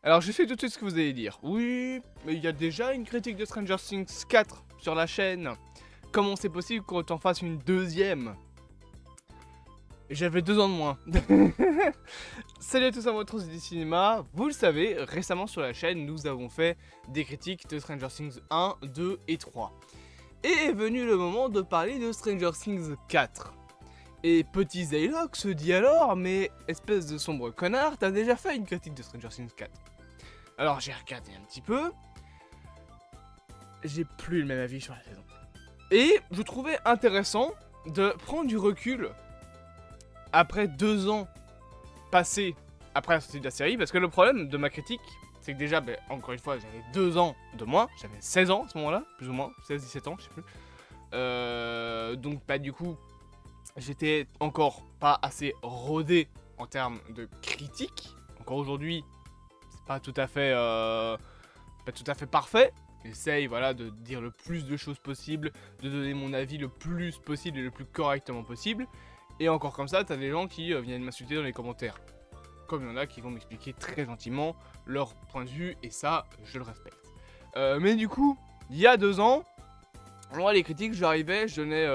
Alors je sais tout de suite ce que vous allez dire. Oui, mais il y a déjà une critique de Stranger Things 4 sur la chaîne. Comment c'est possible qu'on t'en fasse une deuxième? J'avais 2 ans de moins. Salut à tous à votre du cinéma. Vous le savez, récemment sur la chaîne, nous avons fait des critiques de Stranger Things 1, 2 et 3. Et est venu le moment de parler de Stranger Things 4. Et petit Zaylock se dit alors, mais espèce de sombre connard, t'as déjà fait une critique de Stranger Things 4. Alors j'ai regardé un petit peu. J'ai plus le même avis sur la saison. Et je trouvais intéressant de prendre du recul après 2 ans passés après la sortie de la série. Parce que le problème de ma critique, c'est que déjà, encore une fois, j'avais 2 ans de moins. J'avais 16 ans à ce moment-là, plus ou moins, 16-17 ans, je sais plus. Donc du coup, j'étais encore pas assez rodé en termes de critique. Encore aujourd'hui, c'est pas tout à fait parfait. J'essaye voilà, de dire le plus de choses possible, de donner mon avis le plus possible et le plus correctement possible. Et encore comme ça, t'as des gens qui viennent m'insulter dans les commentaires. Comme il y en a qui vont m'expliquer très gentiment leur point de vue, et ça, je le respecte. Mais du coup, il y a 2 ans, moi les critiques, j'arrivais, je donnais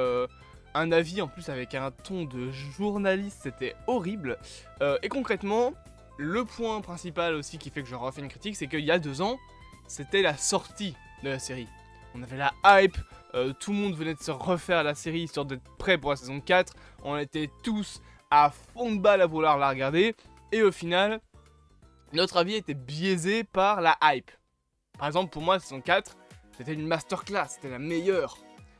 un avis en plus avec un ton de journaliste, c'était horrible. Et concrètement, le point principal aussi qui fait que je refais une critique, c'est qu'il y a 2 ans, c'était la sortie de la série. On avait la hype, tout le monde venait de se refaire la série histoire d'être prêt pour la saison 4. On était tous à fond de balle à vouloir la regarder. Et au final, notre avis était biaisé par la hype. Par exemple, pour moi, la saison 4, c'était une masterclass, c'était la meilleure.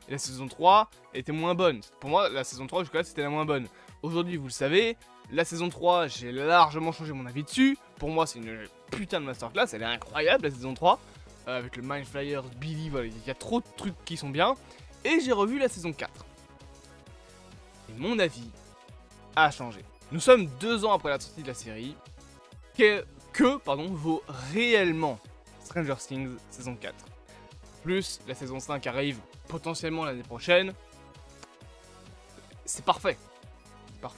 Et la saison 3 était moins bonne. Pour moi, la saison 3 jusqu'à là, c'était la moins bonne. Aujourd'hui, vous le savez, la saison 3, j'ai largement changé mon avis dessus. Pour moi, c'est une putain de masterclass, elle est incroyable, la saison 3. Avec le Mind Flayers, Billy, voilà, il y a trop de trucs qui sont bien. Et j'ai revu la saison 4. Et mon avis a changé. Nous sommes 2 ans après la sortie de la série. Que vaut réellement Stranger Things saison 4. Plus la saison 5 arrive potentiellement l'année prochaine. C'est parfait. Parfait.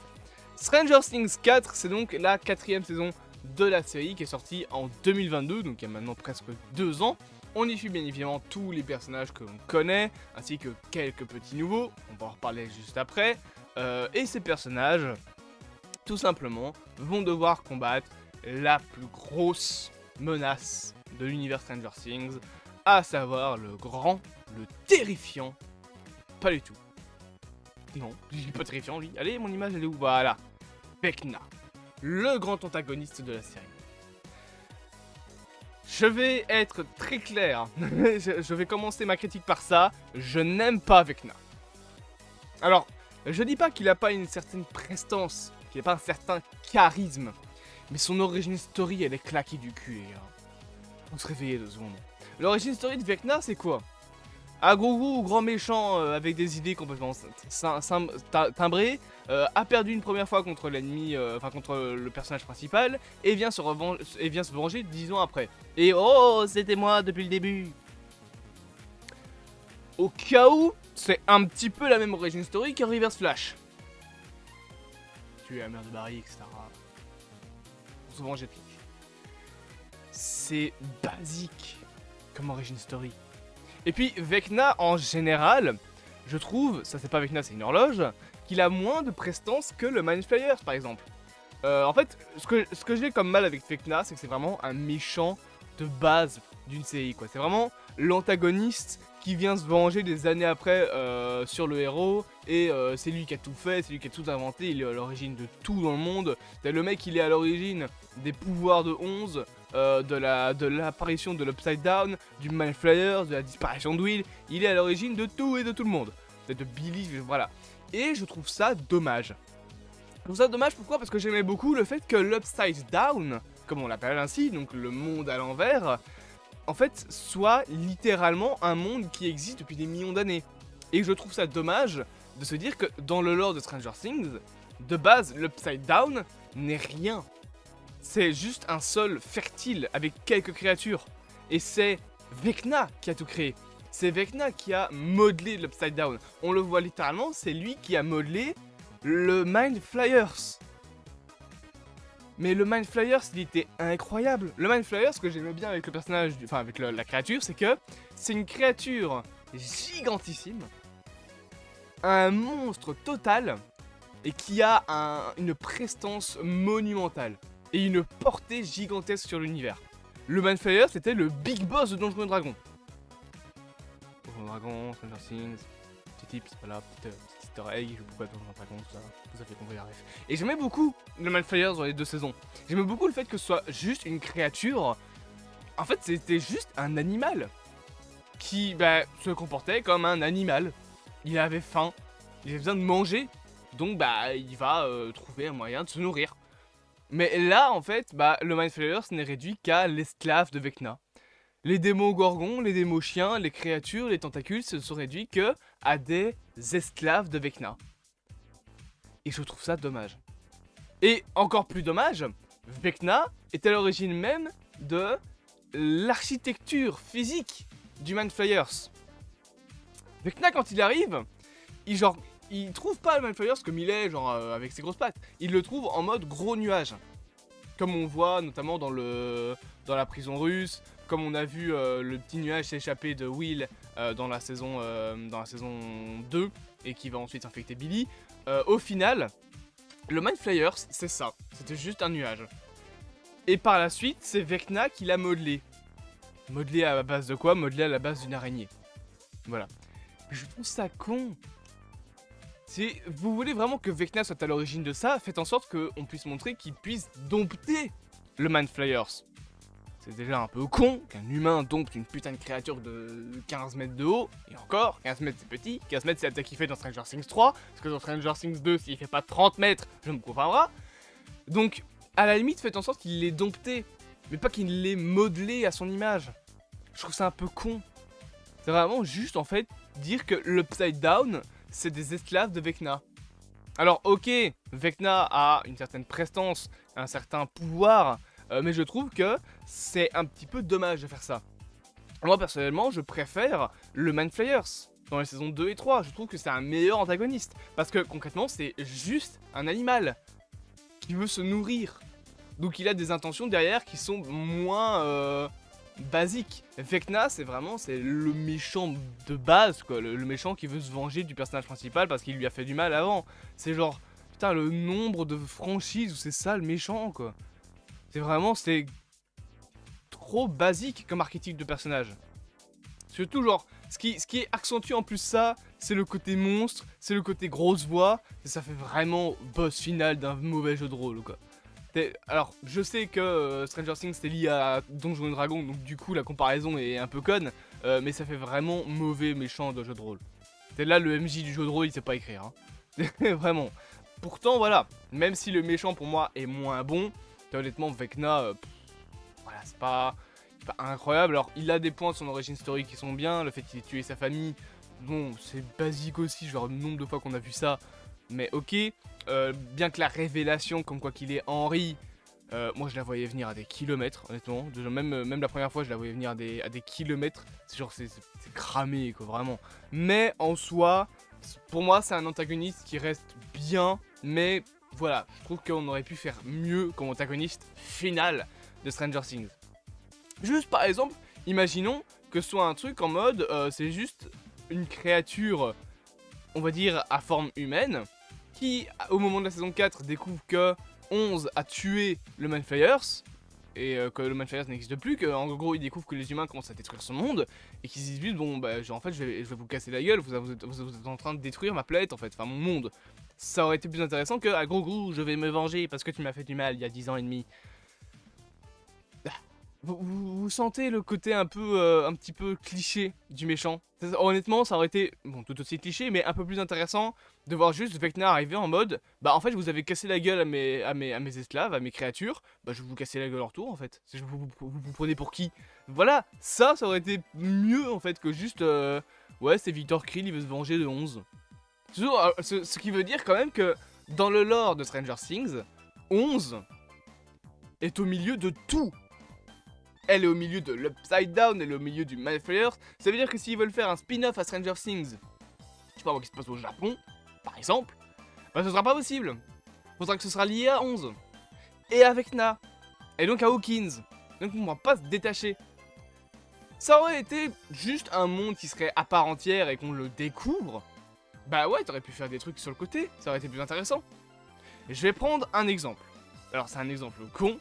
Stranger Things 4, c'est donc la 4ème saison de la série qui est sortie en 2022, donc il y a maintenant presque 2 ans. On y suit bien évidemment tous les personnages que l'on connaît, ainsi que quelques petits nouveaux, on va en reparler juste après. Et ces personnages, tout simplement, vont devoir combattre la plus grosse menace de l'univers Stranger Things, à savoir le grand, le terrifiant, pas du tout. Non, il est pas terrifiant lui. Allez, mon image elle est où? Voilà, Vecna, le grand antagoniste de la série. Je vais être très clair, je vais commencer ma critique par ça, je n'aime pas Vecna. Alors, je dis pas qu'il a pas une certaine prestance, qu'il a pas un certain charisme, mais son origin story elle est claquée du cul les gars. On se réveiller 2 secondes. L'origin story de Vecna c'est quoi? Un gros grand méchant avec des idées complètement timbrées, a perdu une première fois contre l'ennemi, contre le personnage principal, et vient se venger 10 ans après. Et oh, c'était moi depuis le début. Au cas où, c'est un petit peu la même origin story que Reverse Flash. Tuer la mère de Barry, etc. Pour se venger de Flash. C'est basique comme origin story. Et puis Vecna en général, je trouve, ça c'est pas Vecna, c'est une horloge, qu'il a moins de prestance que le Mind Flayers par exemple. En fait, ce que j'ai comme mal avec Vecna, c'est que c'est vraiment un méchant de base d'une série quoi. C'est vraiment l'antagoniste qui vient se venger des années après sur le héros, et c'est lui qui a tout fait, c'est lui qui a tout inventé, il est à l'origine de tout dans le monde. Le mec il est à l'origine des pouvoirs de 11, de l'apparition de l'Upside Down, du Mind Flayers, de la disparition de Will, il est à l'origine de tout et de tout le monde. De Billy, voilà. Et je trouve ça dommage. Je trouve ça dommage pourquoi? Parce que j'aimais beaucoup le fait que l'Upside Down, comme on l'appelle ainsi, donc le monde à l'envers, en fait, soit littéralement un monde qui existe depuis des millions d'années. Et je trouve ça dommage de se dire que dans le lore de Stranger Things, de base, l'Upside Down n'est rien. C'est juste un sol fertile avec quelques créatures. Et c'est Vecna qui a tout créé. C'est Vecna qui a modelé l'Upside Down. On le voit littéralement, c'est lui qui a modelé le Mind Flayers. Mais le Mind Flayers, il était incroyable. Le Mind Flayers, ce que j'aimais bien avec le personnage, enfin avec la créature, c'est que c'est une créature gigantissime, un monstre total, et qui a une prestance monumentale et une portée gigantesque sur l'univers. Le Mind Flayer, c'était le big boss de Donjons et Dragons. Donjons et Dragons, Stranger Things, petit tip, c'est pas là, petit easter egg, je pourquoi Donjons et Dragons, tout ça, vous avez compris la ref. Et j'aimais beaucoup le Mind Flayer dans les 2 saisons. J'aimais beaucoup le fait que ce soit juste une créature. En fait, c'était juste un animal qui se comportait comme un animal. Il avait faim, il avait besoin de manger, donc il va trouver un moyen de se nourrir. Mais là, en fait, le Mind Flayer n'est réduit qu'à l'esclave de Vecna. Les démons gorgons, les démons chiens, les créatures, les tentacules se sont réduits que à des esclaves de Vecna. Et je trouve ça dommage. Et encore plus dommage, Vecna est à l'origine même de l'architecture physique du Mind Flayers. Vecna, quand il arrive, il trouve pas le Mind Flayers comme il est, avec ses grosses pattes. Il le trouve en mode gros nuage. Comme on voit notamment dans la prison russe, comme on a vu le petit nuage s'échapper de Will dans la saison 2 et qui va ensuite infecter Billy. Au final, le Mind Flayers, c'est ça. C'était juste un nuage. Et par la suite, c'est Vecna qui l'a modelé. Modelé à la base de quoi? Modelé à la base d'une araignée. Voilà. Je trouve ça con. Si vous voulez vraiment que Vecna soit à l'origine de ça, faites en sorte qu'on puisse montrer qu'il puisse dompter le Mind Flayers. C'est déjà un peu con qu'un humain dompte une putain de créature de 15 mètres de haut. Et encore, 15 mètres c'est petit, 15 mètres c'est la taille qu'il fait dans Stranger Things 3. Parce que dans Stranger Things 2, s'il fait pas 30 mètres, je me comprendrai. Donc, à la limite, faites en sorte qu'il l'ait dompté. Mais pas qu'il l'ait modelé à son image. Je trouve ça un peu con. C'est vraiment juste en fait dire que l'Upside Down, c'est des esclaves de Vecna. Alors ok, Vecna a une certaine prestance, un certain pouvoir, mais je trouve que c'est un petit peu dommage de faire ça. Moi personnellement, je préfère le Mind Flayers dans les saisons 2 et 3. Je trouve que c'est un meilleur antagoniste. Parce que concrètement, c'est juste un animal qui veut se nourrir. Donc il a des intentions derrière qui sont moins basiques. Vecna, c'est le méchant de base, quoi. Le méchant qui veut se venger du personnage principal parce qu'il lui a fait du mal avant. C'est genre, putain, le nombre de franchises où c'est ça le méchant, quoi. C'est trop basique comme archétype de personnage. Surtout, genre, ce qui accentue en plus ça, c'est le côté monstre, c'est le côté grosse voix, et ça fait vraiment boss final d'un mauvais jeu de rôle, quoi. Alors, je sais que Stranger Things c'est lié à Donjons et Dragons, donc du coup la comparaison est un peu conne, mais ça fait vraiment mauvais méchant de jeu de rôle. Là, le MJ du jeu de rôle, il sait pas écrire, hein. Vraiment. Pourtant, voilà, même si le méchant pour moi est moins bon, honnêtement, Vecna, voilà, c'est pas incroyable. Alors, il a des points de son origine story qui sont bien, le fait qu'il ait tué sa famille, bon, c'est basique aussi, genre le nombre de fois qu'on a vu ça, mais ok. Bien que la révélation, comme quoi qu'il est Henry, moi je la voyais venir à des kilomètres, honnêtement. Déjà, même la première fois, je la voyais venir à des kilomètres. C'est genre, c'est cramé, quoi, vraiment. Mais en soi, pour moi, c'est un antagoniste qui reste bien, mais voilà, je trouve qu'on aurait pu faire mieux comme antagoniste final de Stranger Things. Juste par exemple, imaginons que ce soit un truc en mode, c'est juste une créature, on va dire, à forme humaine, qui, au moment de la saison 4, découvre que 11 a tué le Mind Flayers, et que le Mind Flayers n'existe plus, qu'en gros il découvre que les humains commencent à détruire son monde, et qu'ils se disent bon en fait je vais vous casser la gueule, vous êtes en train de détruire ma planète en fait, enfin mon monde. Ça aurait été plus intéressant que, ah gros je vais me venger parce que tu m'as fait du mal il y a 10 ans et demi. Vous sentez le côté un petit peu cliché du méchant. Honnêtement, ça aurait été, bon, tout aussi cliché, mais un peu plus intéressant de voir juste Vecna arriver en mode, en fait, je vous avais cassé la gueule à mes esclaves, à mes créatures, je vais vous casser la gueule en retour, en fait. Vous prenez pour qui? Voilà, ça aurait été mieux, en fait, que juste, ouais, c'est Victor Krill, il veut se venger de 11. Ce qui veut dire quand même que, dans le lore de Stranger Things, 11 est au milieu de tout. Elle est au milieu de l'Upside Down, elle est au milieu du Mind Flayers. Ça veut dire que s'ils veulent faire un spin-off à Stranger Things, je sais pas moi, qui se passe au Japon, par exemple, ce sera pas possible. Faudra que ce sera lié à 11. et avec Na, et donc à Hawkins. Donc on va pas se détacher. Ça aurait été juste un monde qui serait à part entière et qu'on le découvre. Bah ouais, t'aurais pu faire des trucs sur le côté, ça aurait été plus intéressant. Et je vais prendre un exemple. Alors c'est un exemple con,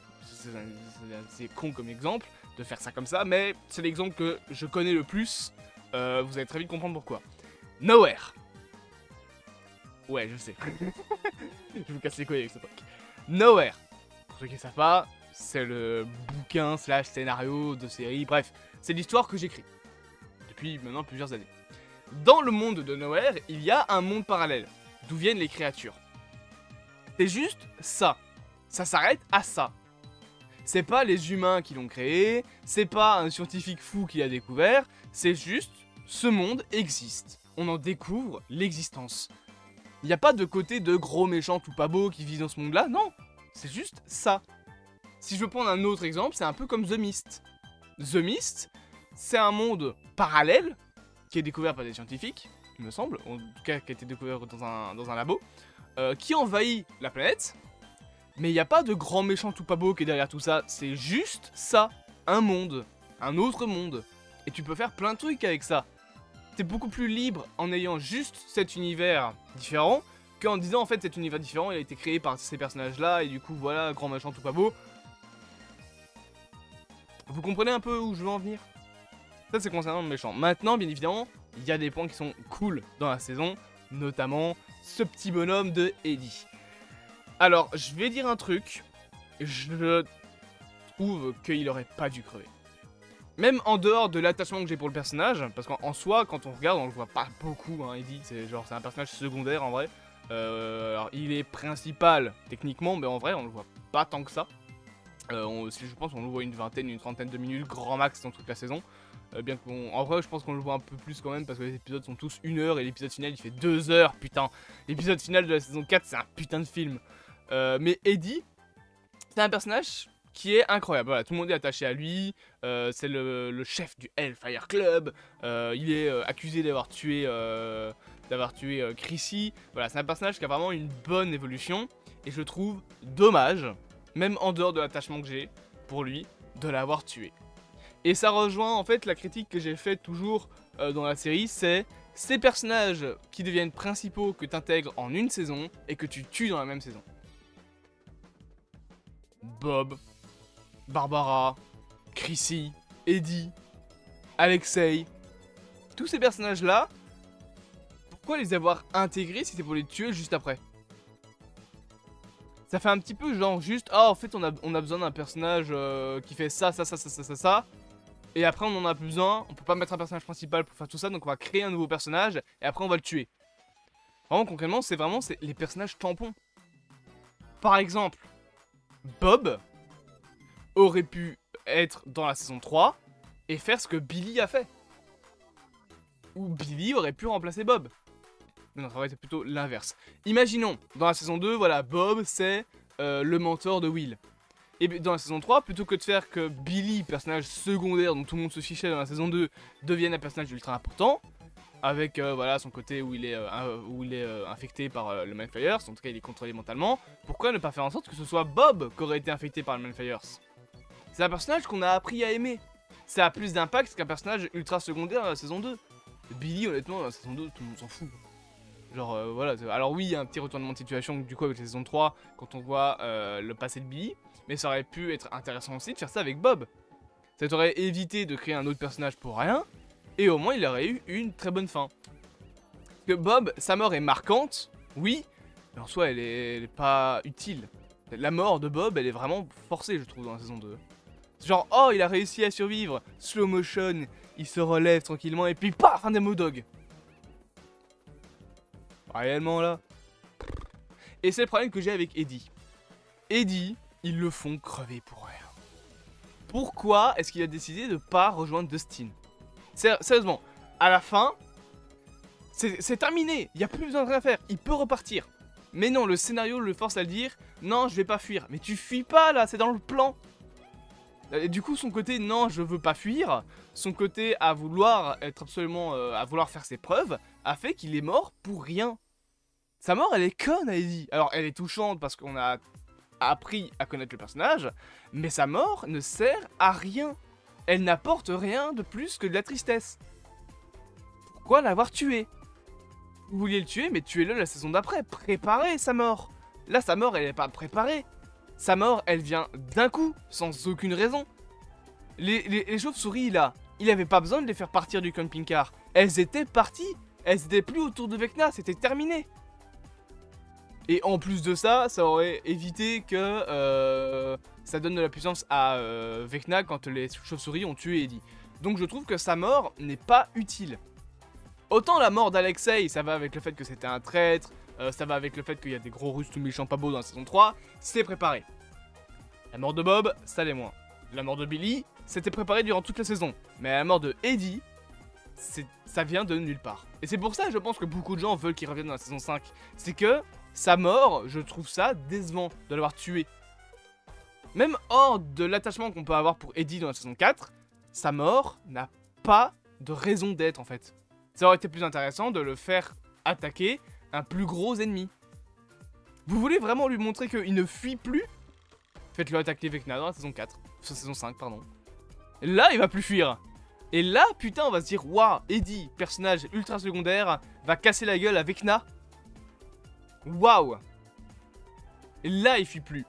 c'est con comme exemple de faire ça comme ça, mais c'est l'exemple que je connais le plus. Vous allez très vite comprendre pourquoi. Nowhere. Ouais, je sais. Je vous casse les couilles avec ce truc. Nowhere. Pour ceux qui ne savent pas, c'est le bouquin / scénario de série, bref, c'est l'histoire que j'écris. Depuis maintenant plusieurs années. Dans le monde de Nowhere, il y a un monde parallèle, d'où viennent les créatures. C'est juste ça. Ça s'arrête à ça. C'est pas les humains qui l'ont créé, c'est pas un scientifique fou qui l'a découvert, c'est juste, ce monde existe. On en découvre l'existence. Il n'y a pas de côté de gros méchants tout pas beaux qui vivent dans ce monde-là, non. C'est juste ça. Si je veux prendre un autre exemple, c'est un peu comme The Mist. The Mist, c'est un monde parallèle, qui est découvert par des scientifiques, il me semble, en tout cas qui a été découvert dans un labo, qui envahit la planète, mais il n'y a pas de grand méchant tout pas beau qui est derrière tout ça, c'est juste ça, un monde, un autre monde, et tu peux faire plein de trucs avec ça. T'es beaucoup plus libre en ayant juste cet univers différent, qu'en disant en fait cet univers différent il a été créé par ces personnages là, et du coup voilà, grand méchant tout pas beau. Vous comprenez un peu où je veux en venir? Ça c'est concernant le méchant. Maintenant bien évidemment, il y a des points qui sont cool dans la saison, notamment ce petit bonhomme de Eddie. Alors je vais dire un truc, je trouve qu'il aurait pas dû crever. Même en dehors de l'attachement que j'ai pour le personnage, parce qu'en soi, quand on regarde, on le voit pas beaucoup, hein, Eddie, c'est un personnage secondaire en vrai. Alors il est principal techniquement, mais en vrai on le voit pas tant que ça. Je pense qu'on le voit une vingtaine, une trentaine de minutes grand max dans toute la saison. Bien qu'en vrai je pense qu'on le voit un peu plus quand même, parce que les épisodes sont tous 1 heure et l'épisode final il fait 2 heures, putain. L'épisode final de la saison 4 c'est un putain de film. Mais Eddie, c'est un personnage qui est incroyable, voilà, tout le monde est attaché à lui, c'est le chef du Hellfire Club, il est accusé d'avoir tué Chrissy, voilà, c'est un personnage qui a vraiment une bonne évolution, et je trouve dommage, même en dehors de l'attachement que j'ai pour lui, de l'avoir tué. Et ça rejoint en fait la critique que j'ai faite toujours dans la série, c'est ces personnages qui deviennent principaux que tu intègres en une saison, et que tu tues dans la même saison. Bob, Barbara, Chrissy, Eddie, Alexei, tous ces personnages-là, pourquoi les avoir intégrés si c'est pour les tuer juste après? Ça fait un petit peu genre juste, ah en fait on a besoin d'un personnage qui fait ça, et après on en a plus besoin, on peut pas mettre un personnage principal pour faire tout ça, donc on va créer un nouveau personnage, et après on va le tuer. Vraiment concrètement, c'est vraiment les personnages tampons. Par exemple, Bob aurait pu être dans la saison 3 et faire ce que Billy a fait. Ou Billy aurait pu remplacer Bob. Non, ça aurait été plutôt l'inverse. Imaginons, dans la saison 2, voilà, Bob c'est le mentor de Will. Et dans la saison 3, plutôt que de faire que Billy, personnage secondaire dont tout le monde se fichait dans la saison 2, devienne un personnage ultra important, avec voilà, son côté où il est infecté par le Malfires, en tout cas il est contrôlé mentalement, pourquoi ne pas faire en sorte que ce soit Bob qui aurait été infecté par le Malfires? C'est un personnage qu'on a appris à aimer. Ça a plus d'impact qu'un personnage ultra secondaire dans la saison 2. Billy, honnêtement, dans la saison 2, tout le monde s'en fout. Genre, voilà. Alors oui, il y a un petit retournement de situation du coup avec la saison 3, quand on voit le passé de Billy, mais ça aurait pu être intéressant aussi de faire ça avec Bob. Ça t'aurait évité de créer un autre personnage pour rien, et au moins il aurait eu une très bonne fin. Parce que Bob, sa mort est marquante, oui, mais en soi elle est pas utile. La mort de Bob, elle est vraiment forcée, je trouve, dans la saison 2. Genre, oh, il a réussi à survivre, slow motion, il se relève tranquillement, et puis paf, un Demo Dog. Réellement, là. Et c'est le problème que j'ai avec Eddie. Eddie, ils le font crever pour rien. Pourquoi est-ce qu'il a décidé de pas rejoindre Dustin? Sérieusement, à la fin, c'est terminé, il n'y a plus besoin de rien faire, il peut repartir. Mais non, le scénario le force à le dire, non, je vais pas fuir. Mais tu fuis pas, là, c'est dans le plan. Et du coup, son côté non, je veux pas fuir, son côté à vouloir être absolument, à vouloir faire ses preuves, a fait qu'il est mort pour rien. Sa mort, elle est conne, à Eddie. Alors, elle est touchante parce qu'on a appris à connaître le personnage, mais sa mort ne sert à rien. Elle n'apporte rien de plus que de la tristesse. Pourquoi l'avoir tué? Vous vouliez le tuer, mais tuez-le la saison d'après. Préparez sa mort. Là, sa mort, elle n'est pas préparée. Sa mort, elle vient d'un coup, sans aucune raison. Les chauves-souris, là, il avait pas besoin de les faire partir du camping-car. Elles étaient parties. Elles étaient plus autour de Vecna, c'était terminé. Et en plus de ça, ça aurait évité que ça donne de la puissance à Vecna quand les chauves-souris ont tué Eddie. Donc je trouve que sa mort n'est pas utile. Autant la mort d'Alexei, ça va avec le fait que c'était un traître, ça va avec le fait qu'il y a des gros Russes tout méchants pas beaux dans la saison 3, c'est préparé. La mort de Bob, ça l'est moins. La mort de Billy, c'était préparé durant toute la saison. Mais la mort de Eddie, ça vient de nulle part. Et c'est pour ça, je pense que beaucoup de gens veulent qu'il revienne dans la saison 5. C'est que sa mort, je trouve ça décevant de l'avoir tué. Même hors de l'attachement qu'on peut avoir pour Eddie dans la saison 4, sa mort n'a pas de raison d'être en fait. Ça aurait été plus intéressant de le faire attaquer un plus gros ennemi. Vous voulez vraiment lui montrer qu'il ne fuit plus? Faites-le attaquer Vecna dans la saison 4. Sur saison 5, pardon. Là, il va plus fuir. Et là, putain, on va se dire, waouh, Eddie, personnage ultra secondaire, va casser la gueule à Vecna. Waouh. Et là, il fuit plus.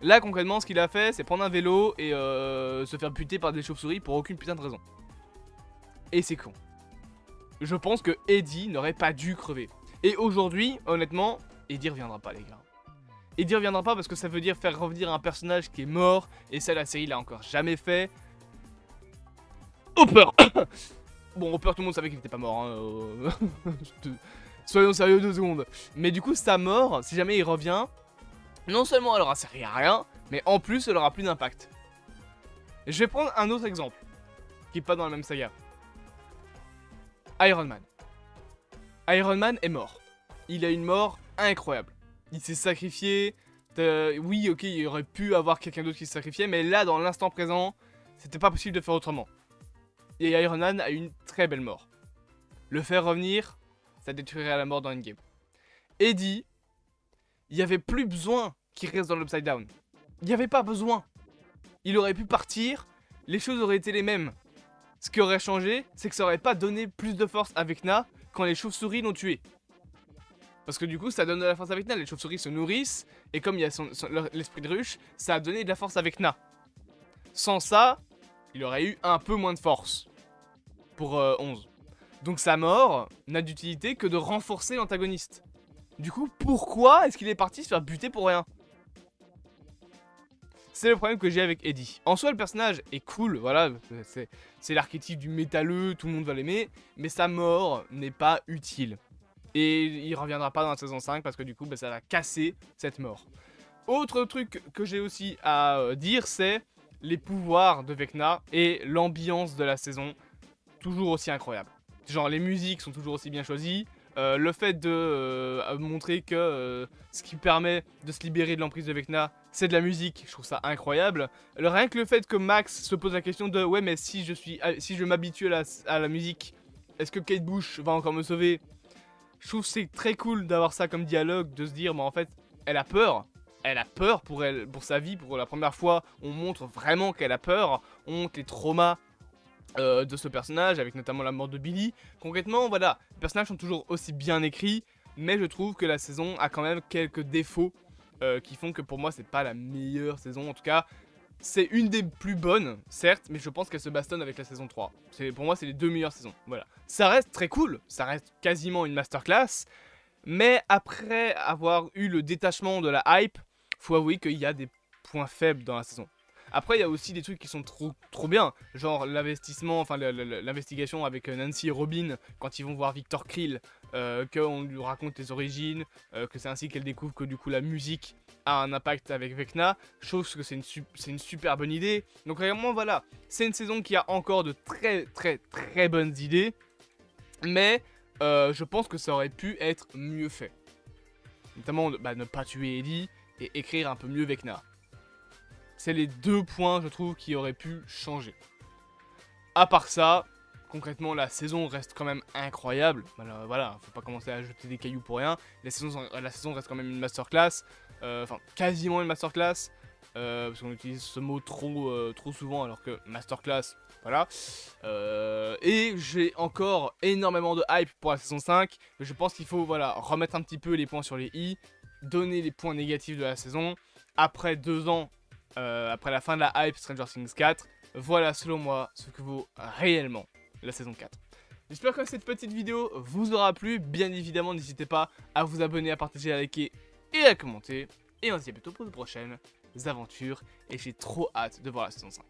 Là, concrètement, ce qu'il a fait, c'est prendre un vélo et se faire buter par des chauves-souris pour aucune putain de raison. Et c'est con. Je pense que Eddie n'aurait pas dû crever. Et aujourd'hui, honnêtement, Eddie reviendra pas, les gars. Eddie reviendra pas parce que ça veut dire faire revenir un personnage qui est mort. Et ça, la série l'a encore jamais fait. Hopper. Bon, Hopper, tout le monde savait qu'il était pas mort. Hein. Soyons sérieux 2 secondes. Mais du coup, sa mort, si jamais il revient, non seulement elle aura servi à rien, mais en plus, elle aura plus d'impact. Je vais prendre un autre exemple, qui est pas dans la même saga. Iron Man. Iron Man est mort. Il a une mort incroyable. Il s'est sacrifié. Oui, ok, il aurait pu avoir quelqu'un d'autre qui se sacrifiait, mais là, dans l'instant présent, c'était pas possible de faire autrement. Et Iron Man a une très belle mort. Le faire revenir, ça détruirait la mort dans Endgame. Eddie, il n'y avait plus besoin qu'il reste dans l'Upside Down. Il n'y avait pas besoin. Il aurait pu partir, les choses auraient été les mêmes. Ce qui aurait changé, c'est que ça aurait pas donné plus de force à Vecna quand les chauves-souris l'ont tué. Parce que du coup, ça donne de la force à Vecna, les chauves-souris se nourrissent, et comme il y a l'esprit de ruche, ça a donné de la force à Vecna. Sans ça, il aurait eu un peu moins de force pour 11. Donc sa mort n'a d'utilité que de renforcer l'antagoniste. Du coup, pourquoi est-ce qu'il est parti se faire buter pour rien? C'est le problème que j'ai avec Eddie. En soi, le personnage est cool, voilà, c'est l'archétype du métalleux, tout le monde va l'aimer, mais sa mort n'est pas utile. Et il reviendra pas dans la saison 5 parce que du coup, bah, ça va casser cette mort. Autre truc que j'ai aussi à dire, c'est les pouvoirs de Vecna et l'ambiance de la saison, toujours aussi incroyable. Genre, les musiques sont toujours aussi bien choisies. Le fait de montrer que ce qui permet de se libérer de l'emprise de Vecna, c'est de la musique, je trouve ça incroyable. Rien que le fait que Max se pose la question de « Ouais, mais si je m'habitue à la musique, est-ce que Kate Bush va encore me sauver ?» Je trouve que c'est très cool d'avoir ça comme dialogue, de se dire « Mais en fait, elle a peur. Elle a peur pour sa vie, pour la première fois. On montre vraiment qu'elle a peur. On montre les traumas de ce personnage, avec notamment la mort de Billy. Concrètement, voilà, les personnages sont toujours aussi bien écrits, mais je trouve que la saison a quand même quelques défauts qui font que pour moi c'est pas la meilleure saison. En tout cas, c'est une des plus bonnes, certes, mais je pense qu'elle se bastonne avec la saison 3. Pour moi, c'est les 2 meilleures saisons. Voilà. Ça reste très cool, ça reste quasiment une masterclass, mais après avoir eu le détachement de la hype, faut avouer qu'il y a des points faibles dans la saison. Après, il y a aussi des trucs qui sont trop bien, genre l'investissement, enfin l'investigation avec Nancy et Robin quand ils vont voir Victor Krill, qu'on lui raconte les origines, que c'est ainsi qu'elle découvre que du coup la musique a un impact avec Vecna. Je trouve que c'est une super bonne idée. Donc vraiment, voilà, c'est une saison qui a encore de très bonnes idées, mais je pense que ça aurait pu être mieux fait. Notamment ne pas tuer Eddie et écrire un peu mieux Vecna. C'est les 2 points, je trouve, qui auraient pu changer. À part ça, concrètement, la saison reste quand même incroyable. Alors, voilà, faut pas commencer à jeter des cailloux pour rien. La saison reste quand même une masterclass. Enfin, quasiment une masterclass. Parce qu'on utilise ce mot trop souvent, alors que masterclass, voilà. Et j'ai encore énormément de hype pour la saison 5. Mais je pense qu'il faut, voilà, remettre un petit peu les points sur les i. Donner les points négatifs de la saison. Après 2 ans, après la fin de la hype Stranger Things 4. Voilà, selon moi, ce que vaut réellement la saison 4. J'espère que cette petite vidéo vous aura plu. Bien évidemment, n'hésitez pas à vous abonner, à partager, à liker et à commenter. Et on se dit à bientôt pour de prochaines aventures. Et j'ai trop hâte de voir la saison 5.